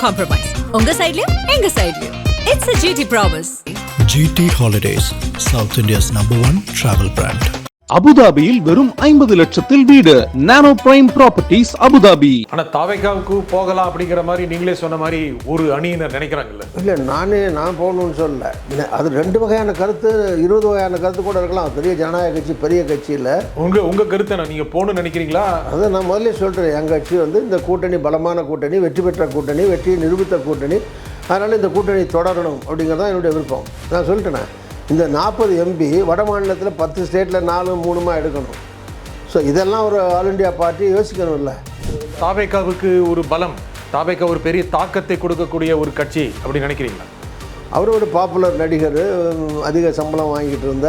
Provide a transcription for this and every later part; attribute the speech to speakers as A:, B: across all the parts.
A: compromise. உங்க சைடுலயும் எங்க சைடுலயும். It's a GT promise.
B: GT Holidays, South India's #1 travel brand.
C: அபுதாபியில் வெறும் 50 லட்சத்தில் வீடு. நானோ பிரைம் ப்ராப்பர்ட்டிஸ் அபுதாபி.
D: ஆனா தாவேக்காவுக்கு போகலாம் அப்படிங்கிற மாதிரி நீங்களே சொன்ன மாதிரி ஒரு அணியினர் நினைக்கிறாங்கல்ல?
E: இல்லை, நான் போகணும்னு சொல்லல. அது 2 வகையான கருத்து, 20 வகையான கருத்து கூட இருக்கலாம். பெரிய ஜனநாயக கட்சி, பெரிய கட்சி இல்லை.
D: உங்க கருத்தை நீங்க போகணும்னு நினைக்கிறீங்களா?
E: அதை நான் முதல்ல சொல்கிறேன். எங்கள் கட்சி இந்த கூட்டணி பலமான கூட்டணி, வெற்றி பெற்ற கூட்டணி, வெற்றியை நிரூபித்த கூட்டணி. அதனால் இந்த கூட்டணி தொடரணும் அப்படிங்கிறது தான் என்னுடைய விருப்பம். நான் சொல்லிட்டேனே, இந்த 40 எம்பி வட மாநிலத்தில் 10 ஸ்டேட்டில் 4, 3 எடுக்கணும். ஸோ இதெல்லாம் ஒரு ஆல் இண்டியா பார்ட்டி யோசிக்கணும்ல.
D: தாவேக்காவுக்கு ஒரு பலம், தாவேக்கா ஒரு பெரிய தாக்கத்தை கொடுக்கக்கூடிய ஒரு கட்சி அப்படி நினைக்கிறீங்களா?
E: அவர் ஒரு பாப்புலர் நடிகர், அதிக சம்பளம் வாங்கிட்டு இருந்த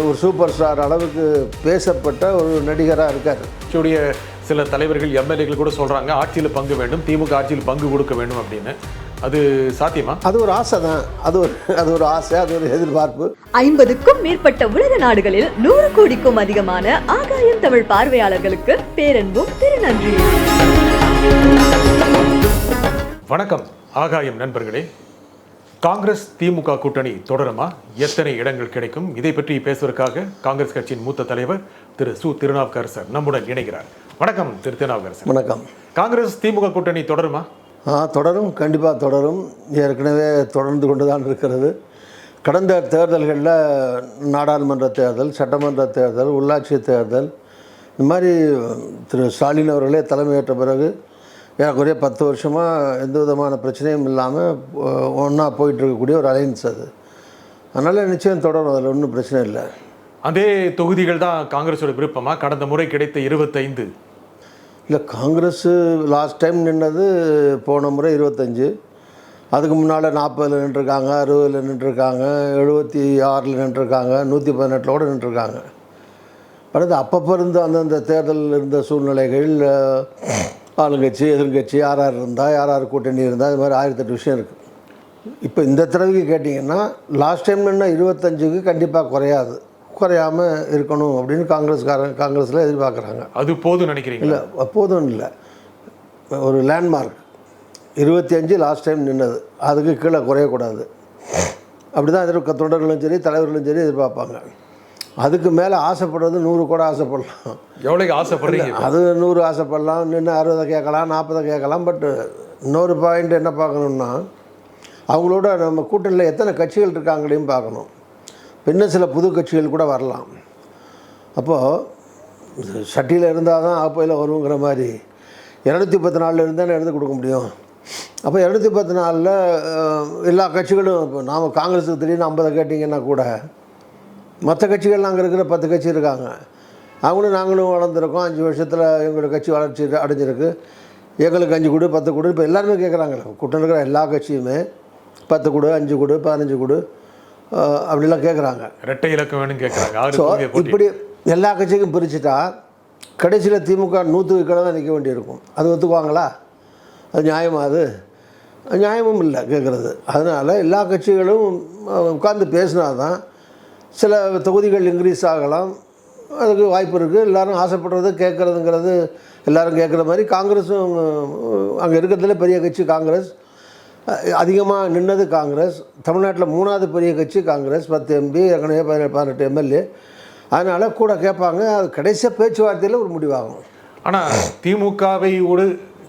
E: ஒரு சூப்பர் ஸ்டார் அளவுக்கு பேசப்பட்ட ஒரு நடிகராக இருக்கார்.
D: கட்சியுடைய சில தலைவர்கள், எம்எல்ஏக்கள் கூட சொல்கிறாங்க ஆட்சியில் பங்கு வேண்டும், திமுக ஆட்சியில் பங்கு கொடுக்க வேண்டும் அப்படின்னு. அது சாத்தியமா?
E: அது ஒரு ஆசை தான். அது ஒரு ஆசை, அது ஒரு எதிர்பார்ப்பு.
F: 50க்கும் மேற்பட்ட உலக நாடுகளில் 100 கோடிக்கும் அதிகமான ஆகாயம் தமிழ் பார்வையாளர்களுக்கு பேரன்பும் திருநன்றி.
D: வணக்கம் ஆகாயம் நண்பர்களே. காங்கிரஸ் திமுக கூட்டணி தொடருமா? எத்தனை இடங்கள் கிடைக்கும்? இதை பற்றி பேசுவதற்காக காங்கிரஸ் கட்சியின் மூத்த தலைவர் திரு சு. திருநாவுக்கரசர் நம்முடன் இணைகிறார். வணக்கம் திரு திருநாவுக்கரசர்.
E: வணக்கம்.
D: காங்கிரஸ் திமுக கூட்டணி தொடருமா?
E: தொடரும், கண்டிப்பாக தொடரும். ஏற்கனவே தொடர்ந்து கொண்டு தான் இருக்கிறது. கடந்த தேர்தல்களில் நாடாளுமன்ற தேர்தல், சட்டமன்ற தேர்தல், உள்ளாட்சி தேர்தல், இந்த மாதிரி திரு ஸ்டாலின் அவர்களே தலைமையேற்ற பிறகு ஏறக்குறைய 10 வருஷமாக எந்த விதமான பிரச்சனையும் இல்லாமல் ஒன்றா போயிட்டுருக்கக்கூடிய ஒரு அலைன்ஸ் அது. அதனால் நிச்சயம் தொடரும், அதில் ஒன்றும் பிரச்சனை இல்லை.
D: அதே தொகுதிகள் தான் காங்கிரஸோட விருப்பமாக? கடந்த முறை கிடைத்த 25
E: இல்லை, காங்கிரஸ் லாஸ்ட் டைம் நின்னது போன முறை 25. அதுக்கு முன்னால் 40 நின்றுருக்காங்க, 60 நின்றுருக்காங்க, 76 நின்றுருக்காங்க, 118 நின்றுருக்காங்க. அடுத்து அப்பப்போ இருந்து அந்தந்த தேர்தலில் இருந்த சூழ்நிலைகள், ஆளுங்கட்சி, எதிர்கட்சி, யார் இருந்தால், யார் கூட்டணி இருந்தால், இது மாதிரி 1008 விஷயம் இருக்குது. இப்போ இந்த தடவைக்கு கேட்டிங்கன்னா லாஸ்ட் டைம் நின்ன 25க்கு கண்டிப்பாக குறையாமல் இருக்கணும் அப்படின்னு காங்கிரஸில் எதிர்பார்க்குறாங்க.
D: அது போதும் நினைக்கிறீங்க?
E: இல்லை, போதும் இல்லை. ஒரு லேண்ட்மார்க் 25 லாஸ்ட் டைம் நின்னது, அதுக்கு கீழே குறையக்கூடாது. அப்படி தான் தொண்டர்களும் சரி, தலைவர்களும் சரி எதிர்பார்ப்பாங்க. அதுக்கு மேலே ஆசைப்படுறது 100 கூட ஆசைப்படலாம்.
D: எவ்வளோக்கு ஆசைப்படுறீங்க?
E: அது 100 ஆசைப்படலாம், நின்று 60 கேட்கலாம், 40 கேட்கலாம். பட் இன்னொரு பாயிண்ட் என்ன பார்க்கணுன்னா, அவங்களோட நம்ம கூட்டணியில் எத்தனை கட்சிகள் இருக்காங்களையும் பார்க்கணும். இன்னும் சில புது கட்சிகள் கூட வரலாம். அப்போது சட்டியில் இருந்தால் தான் ஆப்பையில் வருங்கிற மாதிரி 214 இருந்தால் எடுத்து கொடுக்க முடியும். அப்போ 214 எல்லா கட்சிகளும், இப்போ நாம் காங்கிரஸுக்கு திடீர்னு 50 கேட்டிங்கன்னா கூட மற்ற கட்சிகள் அங்கே இருக்கிற 10 கட்சி இருக்காங்க. அவங்களும் நாங்களும் வளர்ந்துருக்கோம், 5 வருஷத்தில் எங்களோட கட்சி வளர்ச்சி அடைஞ்சிருக்கு, எங்களுக்கு 5 கொடு 10 கொடு. இப்போ எல்லாருமே கேட்குறாங்களே, கூட்டம் இருக்கிற எல்லா கட்சியுமே 10 கொடு, 5 கொடு, 15 கொடு அப்படிலாம் கேட்குறாங்க.
D: ரெட்டை இலக்கம் வேணும்னு கேட்குறாங்க.
E: ஸோ இப்படி எல்லா கட்சிக்கும் பிரிச்சுட்டா கடைசியில் திமுக 100க்கு கீழே தான் நிற்க வேண்டியிருக்கும். அது ஒத்துக்குவாங்களா? அது நியாயமா? அது நியாயமும் இல்லை கேட்குறது. அதனால் எல்லா கட்சிகளும் உட்கார்ந்து பேசினா தான் சில தொகுதிகள் இன்க்ரீஸ் ஆகலாம். அதுக்கு வாய்ப்பு இருக்குது. எல்லோரும் ஆசைப்படுறது கேட்குறதுங்கிறது எல்லோரும் கேட்குற மாதிரி காங்கிரஸும் அங்கே இருக்கிறதுல பெரிய கட்சி காங்கிரஸ், அதிகமாக நின்னது காங்கிரஸ். தமிழ்நாட்டில் 3வது பெரிய கட்சி காங்கிரஸ், 10 எம்பி, ஏற்கனவே 18 எம்எல்ஏ. அதனால் கூட கேட்பாங்க. அது கடைசியாக பேச்சுவார்த்தையில் ஒரு முடிவாகும்.
D: ஆனால்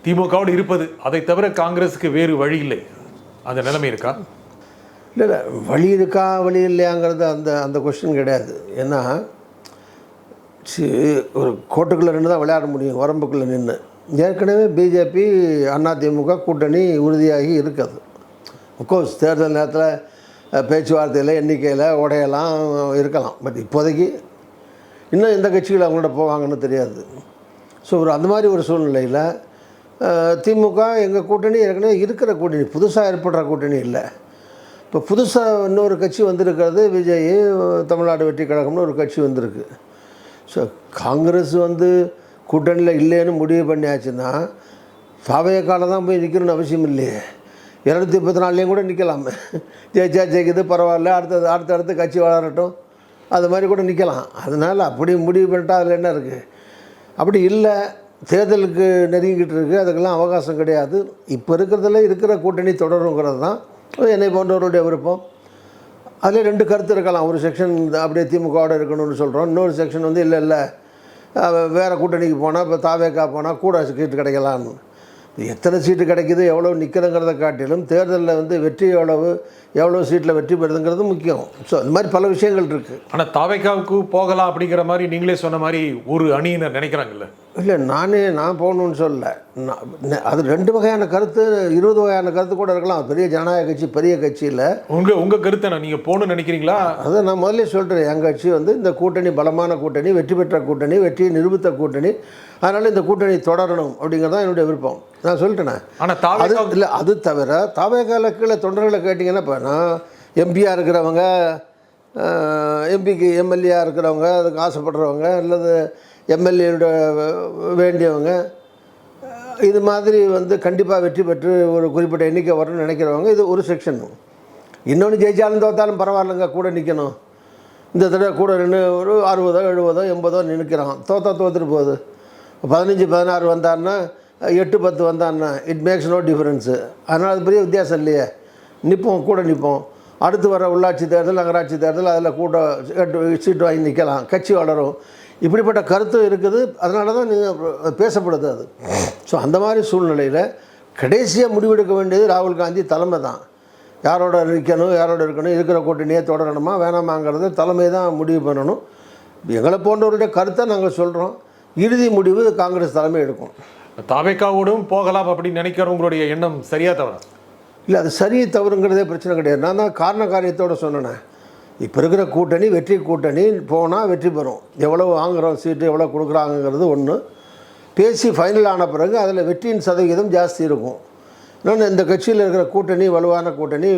D: திமுகவோடு இருப்பது, அதை தவிர காங்கிரஸுக்கு வேறு வழி இல்லை, அந்த நிலைமை இருக்கா?
E: இல்லை, வழி இருக்கா வழி இல்லையாங்கிறது அந்த கொஸ்டின் கிடையாது. ஏன்னா ஒரு கோட்டுக்குள்ளே நின்று தான் விளையாட முடியும், வரம்புக்குள்ளே நின்று. ஏற்கனவே பிஜேபி அதிமுக கூட்டணி உறுதியாகி இருக்குது. அஃப்கோர்ஸ் தேர்தல் நேரத்தில் பேச்சுவார்த்தையில் எண்ணிக்கையில் உடையெல்லாம் இருக்கலாம். பட் இப்போதைக்கு இன்னும் எந்த கட்சிகள் அவங்களோட போவாங்கன்னு தெரியாது. ஸோ அந்த மாதிரி ஒரு சூழ்நிலையில் திமுக எங்கள் கூட்டணி ஏற்கனவே இருக்கிற கூட்டணி, புதுசாக ஏற்படுற கூட்டணி இல்லை. இப்போ புதுசாக இன்னொரு கட்சி வந்திருக்கிறது, விஜய் தமிழ்நாடு வெற்றி கழகம்னு ஒரு கட்சி வந்திருக்கு. ஸோ காங்கிரஸ் கூட்டணியில் இல்லைன்னு முடிவு பண்ணியாச்சுன்னா தாவேக்கால தான் போய் நிற்கணும்னு அவசியம் இல்லையே. 234 கூட நிற்கலாமே. ஜெயிக்குது பரவாயில்ல, அடுத்தடுத்து கட்சி வளரட்டும், அது மாதிரி கூட நிற்கலாம். அதனால் அப்படி முடிவு பண்ணிட்டா அதில் என்ன இருக்குது? அப்படி இல்லை, தேர்தலுக்கு நெருங்கிட்டு இருக்குது, அதுக்கெல்லாம் அவகாசம் கிடையாது. இப்போ இருக்கிற கூட்டணி தொடருங்கிறது தான் என்னை போன்றவருடைய விருப்பம். அதில் 2 கருத்து இருக்கலாம். ஒரு செக்ஷன் அப்படியே திமுகவோடு இருக்கணும்னு சொல்கிறோம், இன்னொரு செக்ஷன் வந்து இல்லை வேறு கூட்டணிக்கு போனால் இப்போ தாவேக்கா போனால் கூட சீட்டு கிடைக்கலான்னு. எத்தனை சீட்டு கிடைக்குது எவ்வளோ நிற்கிறங்கிறத காட்டிலும் தேர்தலில் வந்து வெற்றி எவ்வளோ சீட்டில் வெற்றி பெறுதுங்கிறது முக்கியம். ஸோ இந்த மாதிரி பல விஷயங்கள் இருக்குது.
D: ஆனால் தாவேக்காவுக்கு போகலாம் அப்படிங்கிற மாதிரி நீங்களே சொன்ன மாதிரி ஒரு அணியினர் நினைக்கிறாங்கல்ல?
E: இல்லை, நான் போகணுன்னு சொல்லலை. அது 2 வகையான கருத்து, 20 வகையான கருத்து கூட இருக்கலாம். பெரிய ஜனநாயக கட்சி, பெரிய கட்சியில்
D: உங்கள் கருத்து என்ன, நீங்கள் போகணும்னு நினைக்கிறீங்களா?
E: அதை நான் முதல்ல சொல்கிறேன். எங்கள் கட்சி வந்து இந்த கூட்டணி பலமான கூட்டணி, வெற்றி பெற்ற கூட்டணி, வெற்றியை நிரூபித்த கூட்டணி. அதனால் இந்த கூட்டணி தொடரணும் அப்படிங்கிறது தான் என்னுடைய விருப்பம். நான் சொல்லிட்டேனே.
D: ஆனால்
E: அது இல்லை, அது தவிர தாவேக்கால கீழே தொண்டர்களை கேட்டிங்கன்னா, இப்போ நான் எம்பியாக இருக்கிறவங்க, எம்பிக்கு எம்எல்ஏயாக இருக்கிறவங்க, அதுக்கு ஆசைப்படுறவங்க, அல்லது எம்எல்ஏட வேண்டியவங்க, இது மாதிரி வந்து கண்டிப்பாக வெற்றி பெற்று ஒரு குறிப்பிட்ட எண்ணிக்கை வரணும்னு நினைக்கிறவங்க, இது ஒரு செக்ஷன். இன்னொன்று ஜெயிச்சாலும் தோத்தாலும் பரவாயில்லைங்க, கூட நிற்கணும். இந்த தடவை கூட நின்று ஒரு 60, 70, 80 நிற்கிறான். தோத்துட்டு போகுது. 15, 16 வந்தான்னா, 8, 10 வந்தான்னா இட் மேக்ஸ் நோ டிஃப்ரென்ஸு. அதனால் அது பெரிய வித்தியாசம் இல்லையே. கூட நிற்போம். அடுத்து வர உள்ளாட்சி தேர்தல், நகராட்சி தேர்தல், அதில் கூட 8 சீட்டு வாங்கி நிற்கலாம், கட்சி வளரும். இப்படிப்பட்ட கருத்து இருக்குது. அதனால தான் நீங்கள் பேசப்படுது அது. ஸோ அந்த மாதிரி சூழ்நிலையில் கடைசியாக முடிவெடுக்க வேண்டியது ராகுல் காந்தி தலைமை தான். யாரோட இருக்கணும், யாரோட இருக்கணும், இருக்கிற கூட்டணியே தொடரணுமா வேணாமாங்கிறது தலைமை தான் முடிவு பண்ணணும். எங்களை போன்றவருடைய கருத்தை நாங்கள் சொல்கிறோம். இறுதி முடிவு காங்கிரஸ் தலைமை எடுக்கும்.
D: தாவேக்காவோடும் போகலாம் அப்படின்னு நினைக்கிறவங்களுடைய எண்ணம் சரியா தவறா?
E: இல்லை, அது சரி தவறுங்கிறதே பிரச்சனை கிடையாது. நான் தான் காரண காரியத்தோடு சொன்னேன். இப்போ இருக்கிற கூட்டணி வெற்றி கூட்டணி, போனால் வெற்றி பெறும். எவ்வளோ வாங்குகிறோம் சீட்டு, எவ்வளோ கொடுக்குறாங்கங்கிறது ஒன்று. பேசி ஃபைனல் ஆன பிறகு அதில் வெற்றியின் சதவீதம் ஜாஸ்தி இருக்கும். இன்னொன்று, இந்த கட்சியில் இருக்கிற கூட்டணி வலுவான கூட்டணி,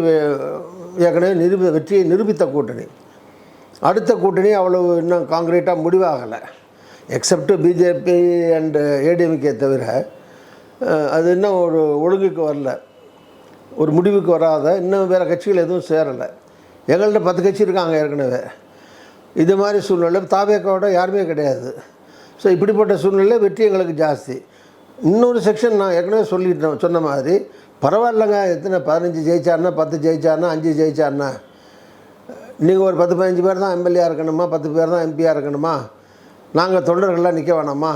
E: ஏற்கனவே வெற்றியை நிரூபித்த கூட்டணி. அடுத்த கூட்டணி அவ்வளவு இன்னும் காங்கிரீட்டாக முடிவாகலை. எக்ஸப்ட் பிஜேபி அண்டு ஏடிஎம்கே தவிர அது இன்னும் ஒரு ஒழுங்குக்கு வரல, ஒரு முடிவுக்கு வராத இன்னும் வேறு கட்சிகள் எதுவும் சேரலை. எங்கள்கிட்ட 10 கட்சி இருக்காங்க ஏற்கனவே. இது மாதிரி சூழ்நிலை தாவேக்காவோட யாருமே கிடையாது. ஸோ இப்படிப்பட்ட சூழ்நிலை வெற்றி எங்களுக்கு ஜாஸ்தி. இன்னொரு செக்ஷன் நான் ஏற்கனவே சொன்ன மாதிரி பரவாயில்லைங்க, எத்தனை 15 ஜெயிச்சாருன்னா, 10 ஜெயிச்சாருன்னா, 5 ஜெயிச்சாருன்னா, நீங்கள் ஒரு 10-15 பேர் தான் எம்எல்ஏ இருக்கணுமா, 10 பேர் தான் எம்பியாக இருக்கணுமா, நாங்கள் தொண்டர்கள்லாம் நிற்க வேணாமா?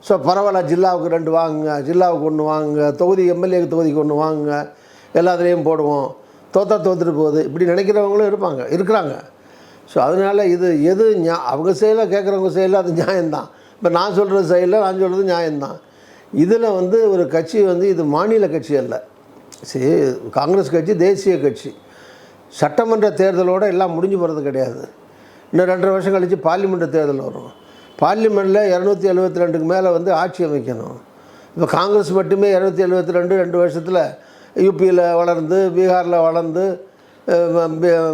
E: ஸோ பரவாயில்ல, ஜில்லாவுக்கு 2 வாங்குங்க, ஜில்லாவுக்கு 1 வாங்குங்க, தொகுதி எம்எல்ஏக்கு தொகுதிக்கு 1 வாங்குங்க, எல்லாத்துலேயும் போடுவோம், தோத்துட்டு போகுது, இப்படி நினைக்கிறவங்களும் இருக்கிறாங்க. ஸோ அதனால் எது அவங்க செயலில் கேட்குறவங்க செயலில் அது நியாயம்தான். இப்போ நான் சொல்கிறது செயலில் நான் சொல்கிறது நியாயம்தான். இதில் வந்து ஒரு கட்சி வந்து இது மாநில கட்சி அல்ல. சரி, காங்கிரஸ் கட்சி தேசிய கட்சி. சட்டமன்ற தேர்தலோடு எல்லாம் முடிஞ்சு போகிறது கிடையாது. இன்னும் 2.5 வருஷம் கழித்து பார்லிமெண்ட் தேர்தல் வரும். பார்லிமெண்ட்டில் 272க்கு மேலே வந்து ஆட்சி அமைக்கணும். இப்போ காங்கிரஸ் மட்டுமே 272 2 வருஷத்தில் யூபியில் வளர்ந்து, பீகாரில் வளர்ந்து,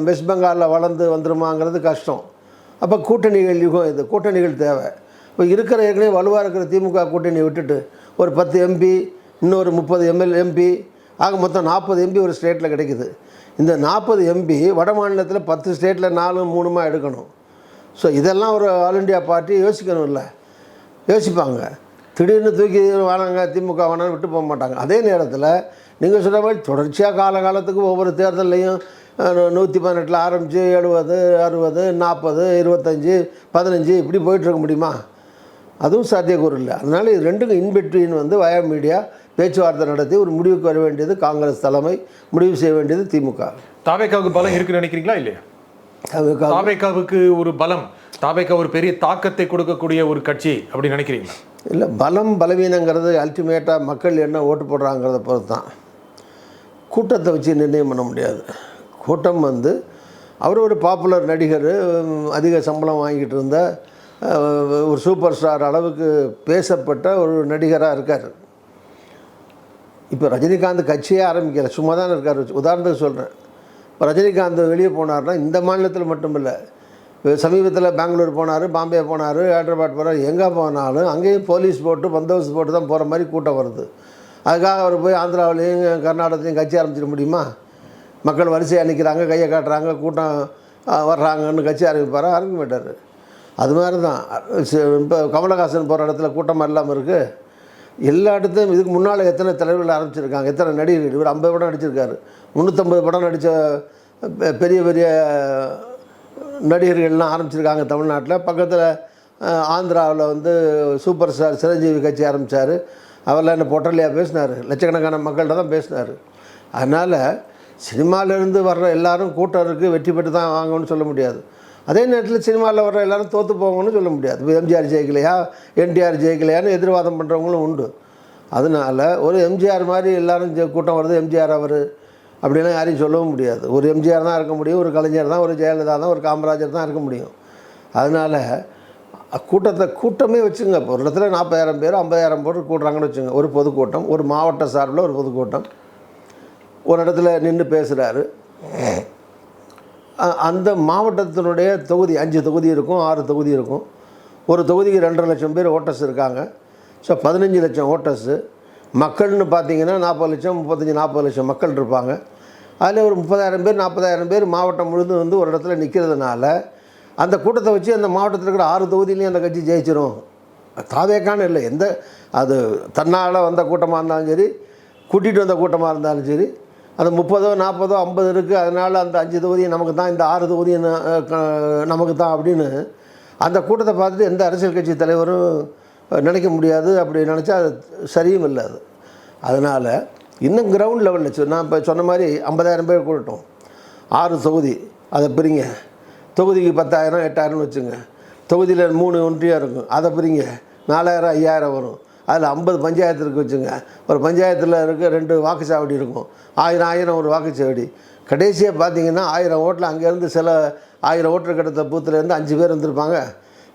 E: வெஸ்ட் பெங்காலில் வளர்ந்து வந்துருமாங்கிறது கஷ்டம். அப்போ கூட்டணிகள் யுகம், இது கூட்டணிகள் தேவை. இப்போ இருக்கிற ஏற்கனவே வலுவாக இருக்கிற திமுக கூட்டணியை விட்டுட்டு ஒரு 10 எம்பி, இன்னொரு 30 எம்பி, ஆக மொத்தம் 40 எம்பி ஒரு ஸ்டேட்டில் கிடைக்குது. இந்த 40 எம்பி வட மாநிலத்தில் 10 ஸ்டேட்டில் 4, 3 எடுக்கணும். ஸோ இதெல்லாம் ஒரு ஆல் இண்டியா பார்ட்டி யோசிக்கணும்ல, யோசிப்பாங்க. திடீர்னு தூக்கி வேணாங்க திமுக வேணான்னு விட்டு போக மாட்டாங்க. அதே நேரத்தில் நீங்கள் சொல்கிற மாதிரி தொடர்ச்சியாக காலகாலத்துக்கு ஒவ்வொரு தேர்தல்லையும் 118 ஆரம்பித்து 70, 60, 40, 25, 15 இப்படி போயிட்டுருக்க முடியுமா? அதுவும் சாத்தியக்கூறு இல்லை. அதனால் இது ரெண்டுக்கும் இன்பிட்வீன் வந்து வயா மீடியா பேச்சுவார்த்தை நடத்தி ஒரு முடிவுக்கு வர வேண்டியது காங்கிரஸ் தலைமை, முடிவு செய்ய வேண்டியது திமுக.
D: தாவேக்காவுக்கு பலம் இருக்குன்னு நினைக்கிறீங்களா இல்லையா? தாவேக்காவுக்கு ஒரு பலம், தாவேக்கா ஒரு பெரிய தாக்கத்தை கொடுக்கக்கூடிய ஒரு கட்சி அப்படி நினைக்கிறீங்களா?
E: இல்லை, பலம் பலவீனங்கிறது அல்டிமேட்டாக மக்கள் என்ன ஓட்டு போடுறாங்கிறத பொறுத்து தான். கூட்டத்தை வச்சு நிர்ணயம் பண்ண முடியாது. கூட்டம் வந்து அவர் ஒரு பாப்புலர் நடிகர், அதிக சம்பளம் வாங்கிட்டு இருந்த ஒரு சூப்பர் ஸ்டார் அளவுக்கு பேசப்பட்ட ஒரு நடிகராக இருக்கார். இப்போ ரஜினிகாந்த் கட்சியே ஆரம்பிக்கலை, சும்மா தான் இருக்கார். உதாரணத்துக்கு சொல்கிறேன், இப்போ ரஜினிகாந்த் வெளியே போனார்னா இந்த மாநிலத்தில் மட்டும் இல்லை, சமீபத்தில் பெங்களூர் போனார், பாம்பே போனார், ஹைதராபாத் போனார், எங்கே போனாலும் அங்கேயும் போலீஸ் போட்டு பந்தோபஸ்து போட்டு தான் போகிற மாதிரி கூட்டம் வருது. அதுக்காக அவர் போய் ஆந்திராவிலையும் கர்நாடகத்தையும் கட்சி ஆரம்பிச்சிட முடியுமா? மக்கள் வரிசையாக நிற்கிறாங்க, கையை காட்டுறாங்க, கூட்டம் வர்றாங்கன்னு கட்சி ஆரம்பிப்பாரா? ஆரம்பிக்க மாட்டார். அது மாதிரி தான் இப்போ கமலஹாசன் போகிற இடத்துல கூட்டமாக இல்லாமல் இருக்குது. எல்லா இடத்தையும் இதுக்கு முன்னால் எத்தனை தலைவர்கள் ஆரம்பிச்சிருக்காங்க, எத்தனை நடிகர்கள். இவர் 50 படம் நடிச்சிருக்காரு, 350 படம் நடித்த பெரிய பெரிய நடிகர்கள்லாம் ஆரம்பிச்சிருக்காங்க தமிழ்நாட்டில். பக்கத்தில் ஆந்திராவில் வந்து சூப்பர் ஸ்டார் சிரஞ்சீவி கட்சி ஆரம்பித்தார். அவரெல்லாம் என்ன பொட்டலையாக பேசினார், லட்சக்கணக்கான மக்கள்கிட்ட தான் பேசினார். அதனால் சினிமாவிலேருந்து வர்ற எல்லாரும் கூட்டம் இருக்குது, வெற்றி பெற்று தான் வாங்கன்னு சொல்ல முடியாது. அதே நேரத்தில் சினிமாவில் வர்ற எல்லாரும் தோற்று போங்கன்னு சொல்ல முடியாது. இப்போ எம்ஜிஆர் ஜெயிக்கலையா, என்டிஆர் ஜெயிக்கலையான்னு எதிர்வாதம் பண்ணுறவங்களும் உண்டு. அதனால் ஒரு எம்ஜிஆர் மாதிரி எல்லாரும் கூட்டம் வருது, எம்ஜிஆர் அவர் அப்படின்னா யாரையும் சொல்லவும் முடியாது. ஒரு எம்ஜிஆர் தான் இருக்க முடியும், ஒரு கலைஞர் தான், ஒரு ஜெயலலிதா தான், ஒரு காமராஜர் தான் இருக்க முடியும். அதனால் கூட்டமே வச்சுங்க. இப்போ ஒரு இடத்துல 40,000 பேர் 50,000 பேர் கூடுறாங்கன்னு வச்சுங்க, ஒரு பொதுக்கூட்டம், ஒரு மாவட்ட சார்பில் ஒரு பொதுக்கூட்டம். ஒரு இடத்துல நின்று பேசுகிறாரு. அந்த மாவட்டத்தினுடைய தொகுதி 5 தொகுதி இருக்கும், 6 தொகுதி இருக்கும். ஒரு தொகுதிக்கு 2.5 லட்சம் பேர் ஓட்டர்ஸ் இருக்காங்க. ஸோ 15 லட்சம் ஓட்டர்ஸு. மக்கள்னு பார்த்தீங்கன்னா 40 லட்சம் 35-40 லட்சம் மக்கள் இருப்பாங்க. அதில் ஒரு 30,000 பேர் 40,000 பேர் மாவட்டம் முழுதும் வந்து ஒரு இடத்துல நிற்கிறதுனால அந்த கூட்டத்தை வச்சு அந்த மாவட்டத்தில் இருக்கிற 6 தொகுதியிலையும் அந்த கட்சி ஜெயிச்சிரும். தாவேக்கான இல்லை, எந்த அது தன்னால் வந்த கூட்டமாக இருந்தாலும் சரி, கூட்டிகிட்டு வந்த கூட்டமாக இருந்தாலும் சரி, அந்த 30, 40, 50 இருக்குது, அதனால் அந்த 5 தொகுதியும் நமக்கு தான், இந்த 6 தொகுதியும் நமக்கு தான் அப்படின்னு அந்த கூட்டத்தை பார்த்துட்டு எந்த அரசியல் கட்சி தலைவரும் நினைக்க முடியாது. அப்படி நினச்சா அது சரியும் இல்லை. அதனால் இன்னும் கிரவுண்ட் லெவலில் நான் இப்போ சொன்ன மாதிரி 50,000 பேர் கூட்டட்டும், 6 தொகுதி, அதை பிரிங்க. தொகுதிக்கு 10,000 8,000 வச்சுங்க. தொகுதியில் 3 ஒன்றியம் இருக்கும், அதை பிரிங்க, 4,000 5,000 வரும். அதில் 50 பஞ்சாயத்து இருக்குது வச்சுங்க. ஒரு பஞ்சாயத்தில் இருக்க 2 வாக்குச்சாவடி இருக்கும், 1000 ஒரு வாக்குச்சாவடி. கடைசியாக பார்த்தீங்கன்னா 1000 ஓட்டில் அங்கேருந்து சில 1000 ஓட்டு கிடத்த பூத்துலேருந்து 5 பேர் இருந்திருப்பாங்க,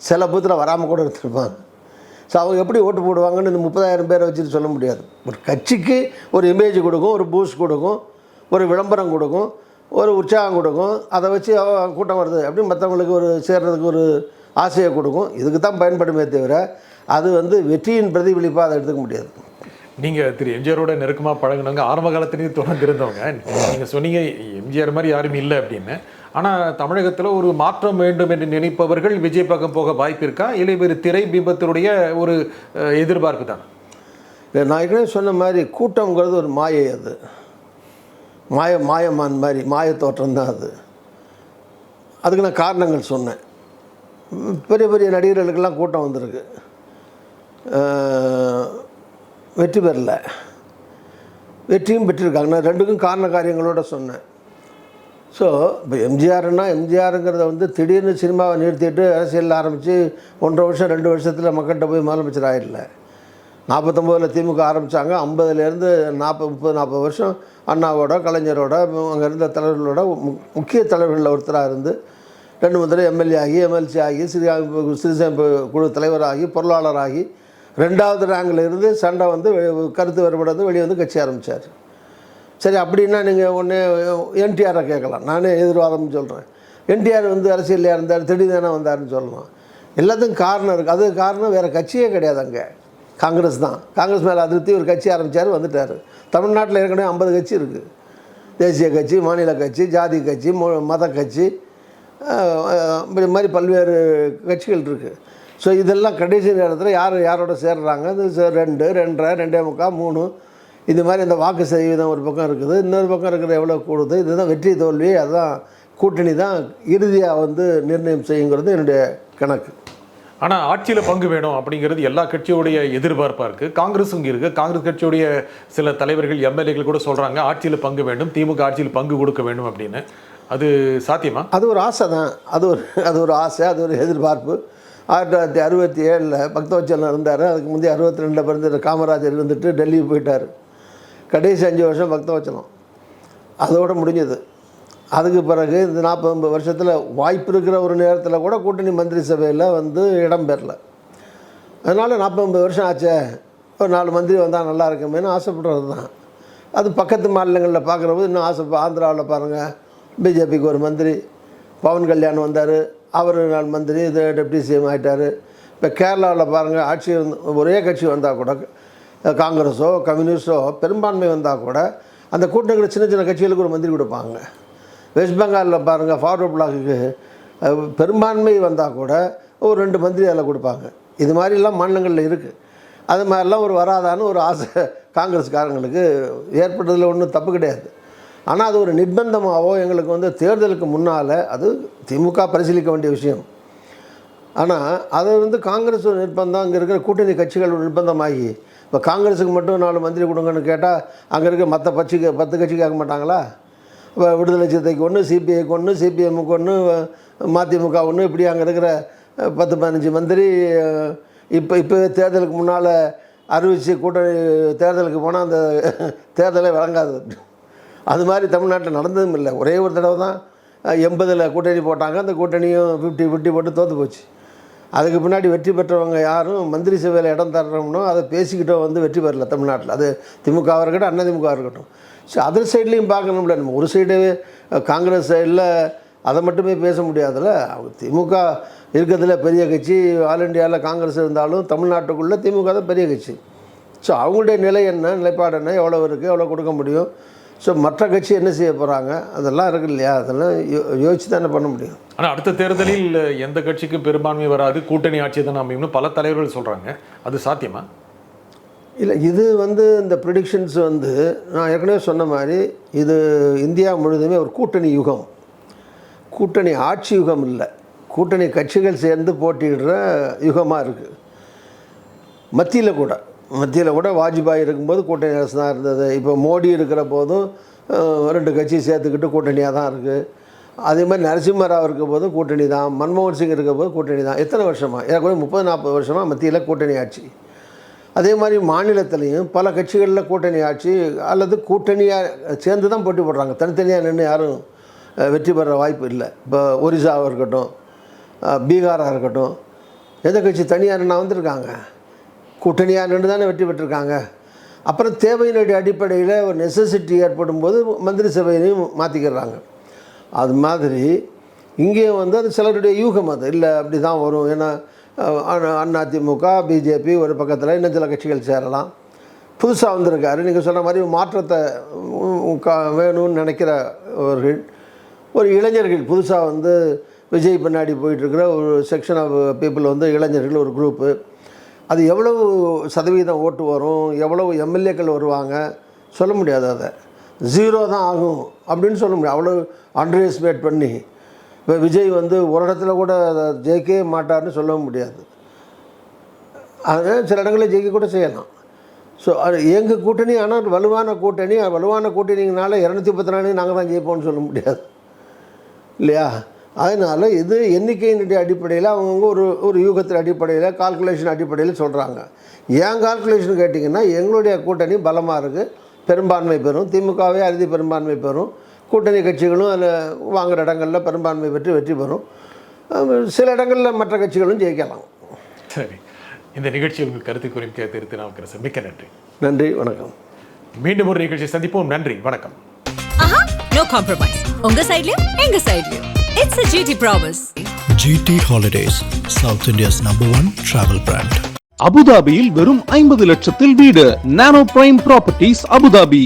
E: சில பூத்தில் வராமல் கூட இருந்திருப்பாங்க. ஸோ அவங்க எப்படி ஓட்டு போடுவாங்கன்னு இந்த 30,000 பேரை வச்சுட்டு சொல்ல முடியாது. ஒரு கட்சிக்கு ஒரு இமேஜ் கொடுக்கும், ஒரு பூஸ்ட் கொடுக்கும், ஒரு விளம்பரம் கொடுக்கும், ஒரு உற்சாகம் கொடுக்கும். அதை வச்சு கூட்டம் வருது அப்படின்னு மற்றவங்களுக்கு ஒரு சேர்றதுக்கு ஒரு ஆசையை கொடுக்கும். இதுக்கு தான் பயன்படுமே தவிர அது வந்து வெற்றியின் பிரதிபலிப்பாக அதை எடுத்துக்க முடியாது.
D: நீங்கள் திரு எம்ஜிஆரோட நெருக்கமாக பழகினவங்க, ஆரம்ப காலத்துலேயும் தொடர்ந்து இருந்தவங்க. நீங்கள் சொன்னீங்க எம்ஜிஆர் மாதிரி யாரும் இல்லை அப்படின்னு. ஆனால் தமிழகத்தில் ஒரு மாற்றம் வேண்டும் என்று நினைப்பவர்கள் விஜய் பக்கம் போக வாய்ப்பு இருக்கா, இல்லை வேறு திரை பிம்பத்தினுடைய ஒரு எதிர்பார்ப்பு தான்?
E: நான் ஏற்கனவே சொன்ன மாதிரி கூட்டங்கிறது ஒரு மாயை. அது மாயமான் மாதிரி மாய தோற்றம் தான் அது. அதுக்கு நான் காரணங்கள் சொன்னேன். பெரிய பெரிய நடிகர்களுக்கெல்லாம் கூட்டம் வந்திருக்கு, வெற்றி பெறல. வெற்றியும் பெற்றிருக்காங்க. நான் 2க்கும் காரண காரியங்களோட சொன்னேன். ஸோ இப்போ எம்ஜிஆருங்கிறத வந்து திடீர்னு சினிமாவை நிறுத்திட்டு அரசியலில் ஆரம்பித்து 1.5 வருஷம் 2 வருஷத்தில் மக்கள்கிட்ட போய் முதலமைச்சர் ஆகிடல. 49 திமுக ஆரம்பித்தாங்க. 50லேருந்து 40 வருஷம் அண்ணாவோட, கலைஞரோட, அங்கே இருந்த தலைவர்களோட முக்கிய தலைவர்களில் ஒருத்தராக இருந்து 2 முறை எம்எல்ஏ ஆகி, எம்எல்சி ஆகி, சிறுசேமிப்பு குழு தலைவராகி, பொருளாளராகி, 2வது ரேங்கில் இருந்து சண்டை வந்து கருத்து வேறுபாடு வந்து வெளியே வந்து கட்சி ஆரம்பித்தார். சரி, அப்படின்னா நீங்கள் ஒன்று என்டிஆரை கேட்கலாம். நானே எதிர்வாதம்னு சொல்கிறேன். என்டிஆர் வந்து அரசியலில் இருந்தார், திடீர்னு வந்தார்னு சொல்லலாம். எல்லாத்துக்கும் காரணம் இருக்குது. அது காரணம் வேறு கட்சியே கிடையாது. அங்கே காங்கிரஸ் தான். காங்கிரஸ் மேலே அதிருப்தி ஒரு கட்சி ஆரம்பித்தார், வந்துட்டார். தமிழ்நாட்டில் ஏற்கனவே 50 கட்சி இருக்குது. தேசிய கட்சி, மாநில கட்சி, ஜாதி கட்சி, மத கட்சி, இது மாதிரி பல்வேறு கட்சிகள் இருக்குது. ஸோ இதெல்லாம் கடைசி நேரத்தில் யாரோட சேர்றாங்க, அது 2, 2.5, 2.25, 3 இது மாதிரி இந்த வாக்கு சதவீதம் ஒரு பக்கம் இருக்குது, இன்னொரு பக்கம் இருக்கிற எவ்வளோ கூடுது, இதுதான் வெற்றி தோல்வி. அதுதான் கூட்டணி தான் இறுதியாக வந்து நிர்ணயம் செய்யுங்கிறது என்னுடைய கணக்கு.
D: ஆனால் ஆட்சியில் பங்கு வேணும் அப்படிங்கிறது எல்லா கட்சியோடைய எதிர்பார்ப்பாக இருக்குது. காங்கிரஸும் இருக்குது. காங்கிரஸ் கட்சியுடைய சில தலைவர்கள், எம்எல்ஏக்கள் கூட சொல்கிறாங்க ஆட்சியில் பங்கு வேண்டும், திமுக ஆட்சியில் பங்கு கொடுக்க வேண்டும் அப்படின்னு. அது சாத்தியமா?
E: அது ஒரு ஆசை தான். அது ஒரு ஆசை, அது ஒரு எதிர்பார்ப்பு. 1967 பக்தவச்சலம் இருந்தார். அதுக்கு முந்தைய 62 பிறந்த காமராஜர் இருந்துட்டு டெல்லி போயிட்டார். கடைசி 5 வருஷம் பக்தவச்சலம், அதோடு முடிஞ்சது. அதுக்கு பிறகு இந்த 40-50 வருஷத்தில் வாய்ப்பு இருக்கிற ஒரு நேரத்தில் கூட கூட்டணி மந்திரி சபையில் வந்து இடம் பெறல. அதனால் 40-50 வருஷம் ஆச்சே, ஒரு 4 மந்திரி வந்தால் நல்லா இருக்குமேனு ஆசைப்படுறது தான். அது பக்கத்து மாநிலங்களில் பார்க்குறபோது இன்னும் ஆசை. ஆந்திராவில் பாருங்கள், பிஜேபிக்கு ஒரு மந்திரி பவன் கல்யாண் வந்தார், அவர் 4 மந்திரி இது டெப்டி சிஎம் ஆகிட்டார். இப்போ கேரளாவில் பாருங்கள், ஆட்சி ஒரே கட்சி வந்தால் கூட, காங்கிரஸோ கம்யூனிஸ்டோ பெரும்பான்மை வந்தால் கூட அந்த கூட்டணிகள் சின்ன சின்ன கட்சிகளுக்கு ஒரு மந்திரி கொடுப்பாங்க. வெஸ்ட் பெங்காலில் பாருங்கள், ஃபார்வர்ட் பிளாக்குக்கு பெரும்பான்மை வந்தால் கூட ஒரு 2 மந்திரி அதில் கொடுப்பாங்க. இது மாதிரிலாம் மாநிலங்களில் இருக்குது. அது மாதிரிலாம் ஒரு வராதான்னு ஒரு ஆசை காங்கிரஸ்காரங்களுக்கு ஏற்பட்டதில் ஒன்றும் தப்பு கிடையாது. ஆனால் அது ஒரு நிர்பந்தமாகவோ எங்களுக்கு வந்து தேர்தலுக்கு முன்னால் அது திமுக பரிசீலிக்க வேண்டிய விஷயம். ஆனால் அதை வந்து காங்கிரஸ் ஒரு நிர்பந்தம், அங்கே இருக்கிற கூட்டணி கட்சிகள் ஒரு நிர்பந்தமாகி இப்போ காங்கிரஸுக்கு மட்டும் 4 மந்திரி கொடுங்கன்னு கேட்டால் அங்கே இருக்க மற்ற 10 கட்சி கேட்க மாட்டாங்களா? இப்போ விடுதலை சிறுத்தைக்கு ஒன்று, சிபிஐக்கு ஒன்று, சிபிஎம்முக்கு ஒன்று, மதிமுக ஒன்று, இப்படி அங்கே இருக்கிற 10-15 மந்திரி இப்போ தேர்தலுக்கு முன்னால் அறிவித்து கூட்டணி தேர்தலுக்கு போனால் அந்த தேர்தலே வழங்காது. அது மாதிரி தமிழ்நாட்டில் நடந்ததும் இல்லை. ஒரே ஒரு தடவை தான் 80 கூட்டணி போட்டாங்க. அந்த கூட்டணியும் 50-50 போட்டு தோற்று போச்சு. அதுக்கு பின்னாடி வெற்றி பெற்றவங்க யாரும் மந்திரி சபையில் இடம் தர்றோம்னோ அதை பேசிக்கிட்டோ வந்து வெற்றி பெறல தமிழ்நாட்டில். அது திமுகவாக இருக்கட்டும், அண்ணா திமுக இருக்கட்டும். ஸோ அதர் சைட்லேயும் பார்க்கணும்ல. நம்ம ஒரு சைடு காங்கிரஸ் சைடில் அதை மட்டுமே பேச முடியாதுல்ல. திமுக இருக்கிறதுல பெரிய கட்சி, ஆல் இண்டியாவில் காங்கிரஸ் இருந்தாலும் தமிழ்நாட்டுக்குள்ளே திமுக தான் பெரிய கட்சி. ஸோ அவங்களுடைய நிலை என்ன, நிலைப்பாடு என்ன, எவ்வளோ இருக்குது, எவ்வளோ கொடுக்க முடியும், ஸோ மற்ற கட்சி என்ன செய்ய போகிறாங்க, அதெல்லாம் இருக்குது இல்லையா? அதெல்லாம் யோசிச்சு தானே பண்ண முடியும்.
D: ஆனால் அடுத்த தேர்தலில் எந்த கட்சிக்கும் பெரும்பான்மை வராது, கூட்டணி ஆட்சி தான் அமையும்னு பல தலைவர்கள் சொல்கிறாங்க. அது சாத்தியமா?
E: இல்லை, இது வந்து இந்த ப்ரிடிக்ஷன்ஸ் வந்து நான் ஏற்கனவே சொன்ன மாதிரி இது இந்தியா முழுதுமே ஒரு கூட்டணி யுகம், கூட்டணி ஆட்சி யுகம் இல்லை, கூட்டணி கட்சிகள் சேர்ந்து போட்டியிடுற யுகமாக இருக்குது. மத்தியில் கூட வாஜ்பாய் இருக்கும்போது கூட்டணி அரசு தான் இருந்தது. இப்போ மோடி இருக்கிற போதும் 2 கட்சி சேர்த்துக்கிட்டு கூட்டணியாக தான் இருக்குது. அதே மாதிரி நரசிம்மராவ் இருக்க போதும் கூட்டணி தான், மன்மோகன் சிங் இருக்க போது கூட்டணி தான். எத்தனை வருஷமாக, ஏற்கனவே 30-40 வருஷமாக மத்தியில் கூட்டணி ஆட்சி. அதே மாதிரி மாநிலத்திலையும் பல கட்சிகளில் கூட்டணி ஆட்சி அல்லது கூட்டணியாக சேர்ந்து தான் போட்டி போடுறாங்க. தனித்தனியாக நின்று யாரும் வெற்றி பெற வாய்ப்பு இல்லை. இப்போ ஒரிசாவாக இருக்கட்டும், பீகாராக இருக்கட்டும், எந்த கட்சி தனியாக நின்று வந்திருக்காங்க, கூட்டணியாக நின்று தானே வெற்றி பெற்றிருக்காங்க. அப்புறம் தேவையினுடைய அடிப்படையில் ஒரு நெசசிட்டி ஏற்படும் போது மந்திரி சபையிலையும் மாற்றிக்கிறாங்க. அது மாதிரி இங்கேயும் வந்து அது சிலருடைய யூகம், அது இல்லை அப்படி தான் வரும். ஏன்னா அதிமுக, பிஜேபி ஒரு பக்கத்தில், இன்னும் சில கட்சிகள் சேரலாம். புதுசாக வந்திருக்காரு, நீங்கள் சொன்ன மாதிரி மாற்றத்தை வேணும்னு நினைக்கிறவர்கள், ஒரு இளைஞர்கள் புதுசாக வந்து விஜய் பின்னாடி போயிட்டுருக்கிற ஒரு செக்ஷன் ஆஃப் பீப்புள் வந்து இளைஞர்கள் ஒரு குரூப்பு. அது எவ்வளவு சதவீதம் ஓட்டு வரும், எவ்வளவு எம்எல்ஏக்கள் வருவாங்க சொல்ல முடியாது. அதை 0 தான் ஆகும் அப்படின்னு சொல்ல முடியாது. அவ்வளோ அண்டர் எஸ்டிமேட் பண்ணி இப்போ விஜய் வந்து ஒரு இடத்துல கூட ஜெயிக்கவே மாட்டார்னு சொல்ல முடியாது. அதனால் சில இடங்களில் ஜெயிக்க கூட செய்யலாம். ஸோ அது எங்கள் கூட்டணி, ஆனால் வலுவான கூட்டணிங்கனால 234 நாங்கள் தான் ஜெயிப்போம்னு சொல்ல முடியாது இல்லையா? அதனால் இது எண்ணிக்கையினுடைய அடிப்படையில் அவங்கவுங்க ஒரு யூகத்தின் அடிப்படையில், கால்குலேஷன் அடிப்படையில் சொல்கிறாங்க. ஏன் கால்குலேஷன் கேட்டிங்கன்னா, எங்களுடைய கூட்டணி பலமாக இருக்குது, பெரும்பான்மை பெறும், திமுகவே அறுதி பெரும்பான்மை பெறும், கூட்டணி கட்சிகளும் அதில் வாங்குகிற இடங்களில் பெரும்பான்மை பெற்று வெற்றி பெறும், சில இடங்களில் மற்ற கட்சிகளும் ஜெயிக்கலாம்.
D: சரி, இந்த நிகழ்ச்சியில் உங்கள் கருத்து குறிப்பிட்ட திருநாவுக்கரசர், மிக்க நன்றி.
E: நன்றி, வணக்கம்.
D: மீண்டும் ஒரு நிகழ்ச்சி சந்திப்போம். நன்றி, வணக்கம்.
A: ஆஹா, நோ காம்ப்ரமைஸ். உங்க சைடுலயும் எங்க சைடுலயும். It's a GT promise.
B: GT Holidays, South India's #1 travel brand.
C: அபுதாபியில் வெறும் 50 லட்சத்தில் வீடு. நானோ பிரைம் ப்ராப்பர்ட்டிஸ், அபுதாபி.